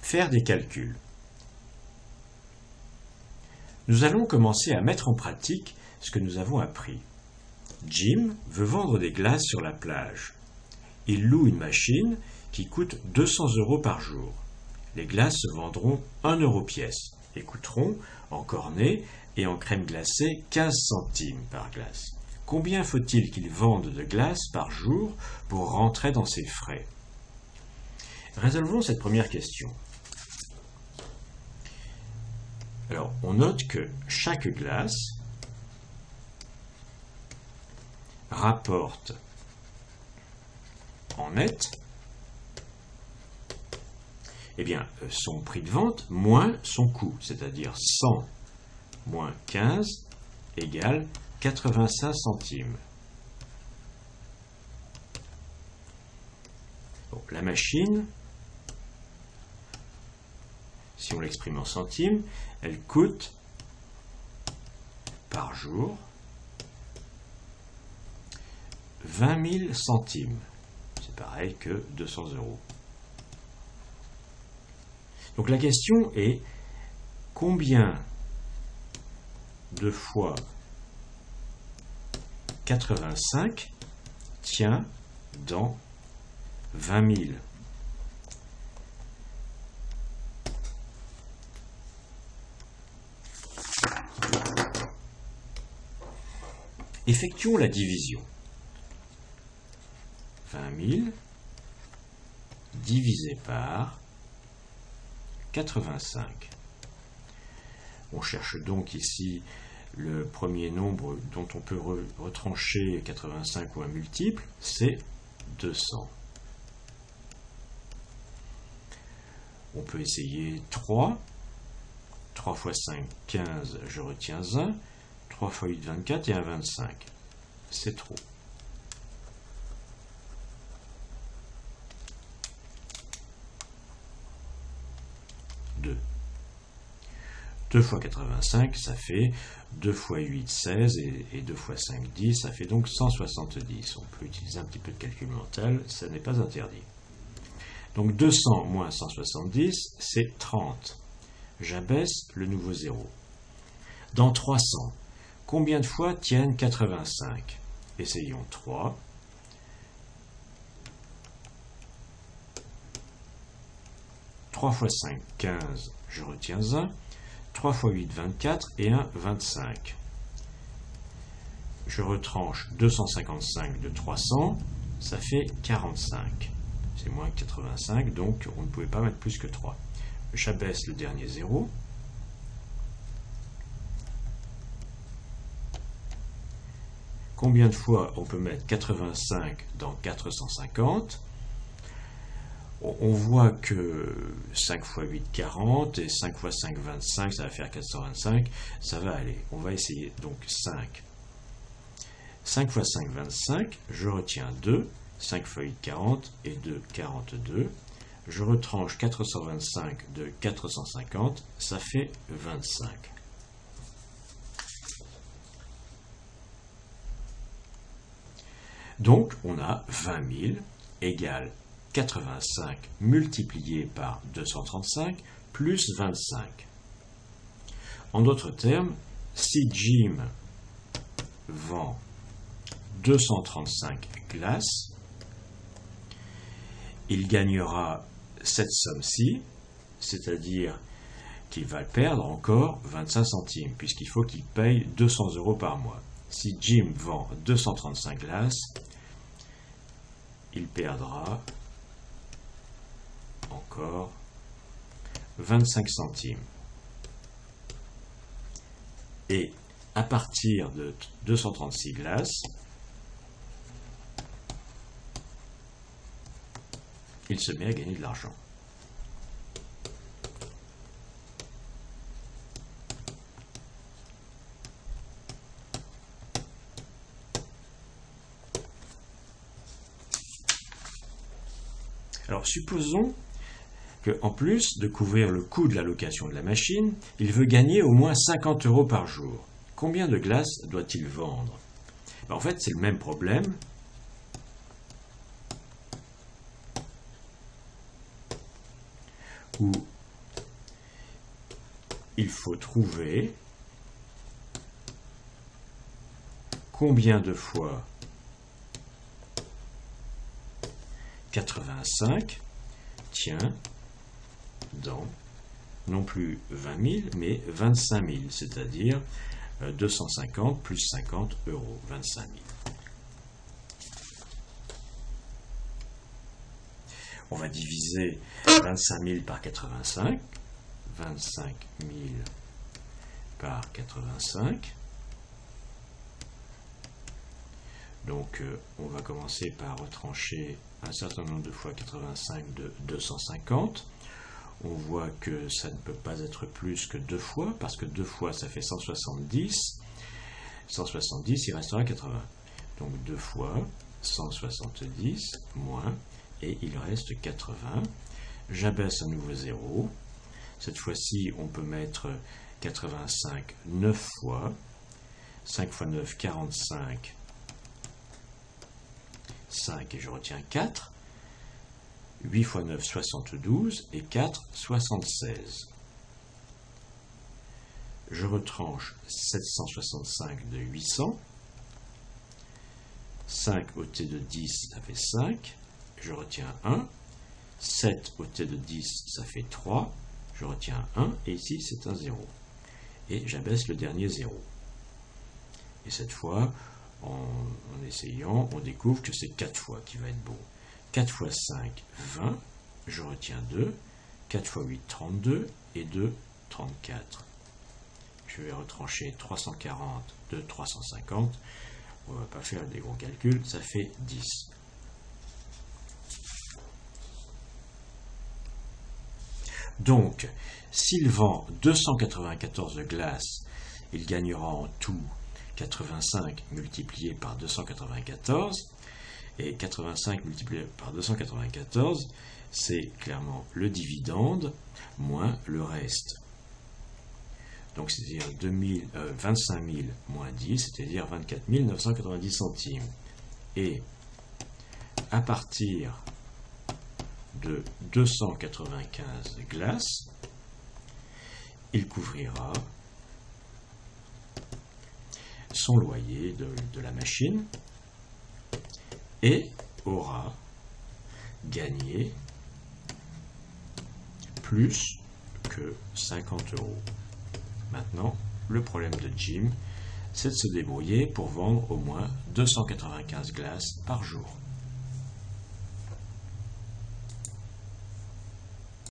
faire des calculs. Nous allons commencer à mettre en pratique ce que nous avons appris. Jim veut vendre des glaces sur la plage. Il loue une machine qui coûte 200 € par jour. Les glaces se vendront 1 € pièce et coûteront, en cornet et en crème glacée, 15 centimes par glace. Combien faut-il qu'il vende de glace par jour pour rentrer dans ses frais? Résolvons cette première question. Alors, on note que chaque glace rapporte en net son prix de vente moins son coût, c'est-à-dire 100 moins 15 égale 85 centimes. Bon, la machine, si on l'exprime en centimes, elle coûte par jour 20 000 centimes. C'est pareil que 200 €. Donc la question est combien de fois 85 tient dans 20 000? Effectuons la division. 20 000 divisé par 85. On cherche donc ici le premier nombre dont on peut retrancher 85 ou un multiple, c'est 200. On peut essayer 3. 3 fois 5, 15, je retiens 1. 3 fois 8, 24 et 1, 25. C'est trop. 2. 2 fois 85, ça fait 2 fois 8, 16, et 2 fois 5, 10, ça fait donc 170. On peut utiliser un petit peu de calcul mental, ça n'est pas interdit. Donc 200 moins 170, c'est 30. J'abaisse le nouveau 0. Dans 300, combien de fois tiennent 85? Essayons 3. 3 fois 5, 15, je retiens 1. 3 fois 8, 24 et 1, 25. Je retranche 255 de 300, ça fait 45. C'est moins que 85, donc on ne pouvait pas mettre plus que 3. J'abaisse le dernier 0. Combien de fois on peut mettre 85 dans 450? On voit que 5 fois 8, 40, et 5 fois 5, 25, ça va faire 425, ça va aller. On va essayer. Donc 5. 5 fois 5, 25, je retiens 2, 5 fois 8, 40, et 2, 42. Je retranche 425 de 450, ça fait 25. Donc, on a 20 000 égale 85 multiplié par 235 plus 25. En d'autres termes, si Jim vend 235 glaces, il gagnera cette somme-ci, c'est-à-dire qu'il va perdre encore 25 centimes, puisqu'il faut qu'il paye 200 € par mois. Si Jim vend 235 glaces, il perdra encore 25 centimes. Et à partir de 236 glaces, il se met à gagner de l'argent. Alors, supposons qu'en plus de couvrir le coût de la location de la machine, il veut gagner au moins 50 € par jour. Combien de glaces doit-il vendre? En fait, c'est le même problème. Où il faut trouver combien de fois 85 tient dans non plus 20 000, mais 25 000, c'est-à-dire 250 plus 50 euros, 25 000. On va diviser 25 000 par 85, 25 000 par 85. Donc on va commencer par retrancher un certain nombre de fois 85 de 250. On voit que ça ne peut pas être plus que 2 fois, parce que 2 fois ça fait 170. 170, il restera 80. Donc 2 fois 170 moins, et il reste 80. J'abaisse à nouveau 0. Cette fois-ci, on peut mettre 85 9 fois. 5 fois 9, 45. 5 et je retiens 4. 8 fois 9, 72 et 4, 76. Je retranche 765 de 800. 5 au T de 10, ça fait 5. Je retiens 1. 7 au T de 10, ça fait 3. Je retiens 1. Et ici, c'est un 0. Et j'abaisse le dernier 0. Et cette fois, en essayant, on découvre que c'est 4 fois qui va être bon. 4 fois 5, 20. Je retiens 2. 4 fois 8, 32. Et 2, 34. Je vais retrancher 340 de 350. On ne va pas faire des gros calculs. Ça fait 10. Donc, s'il vend 294 de glace, il gagnera en tout 85 multiplié par 294. Et 85 multiplié par 294, c'est clairement le dividende moins le reste. Donc, c'est-à-dire 25 000 moins 10, c'est-à-dire 24 990 centimes. Et à partir de 295 glaces, il couvrira son loyer de la machine et aura gagné plus que 50 euros. Maintenant, le problème de Jim, c'est de se débrouiller pour vendre au moins 295 glaces par jour.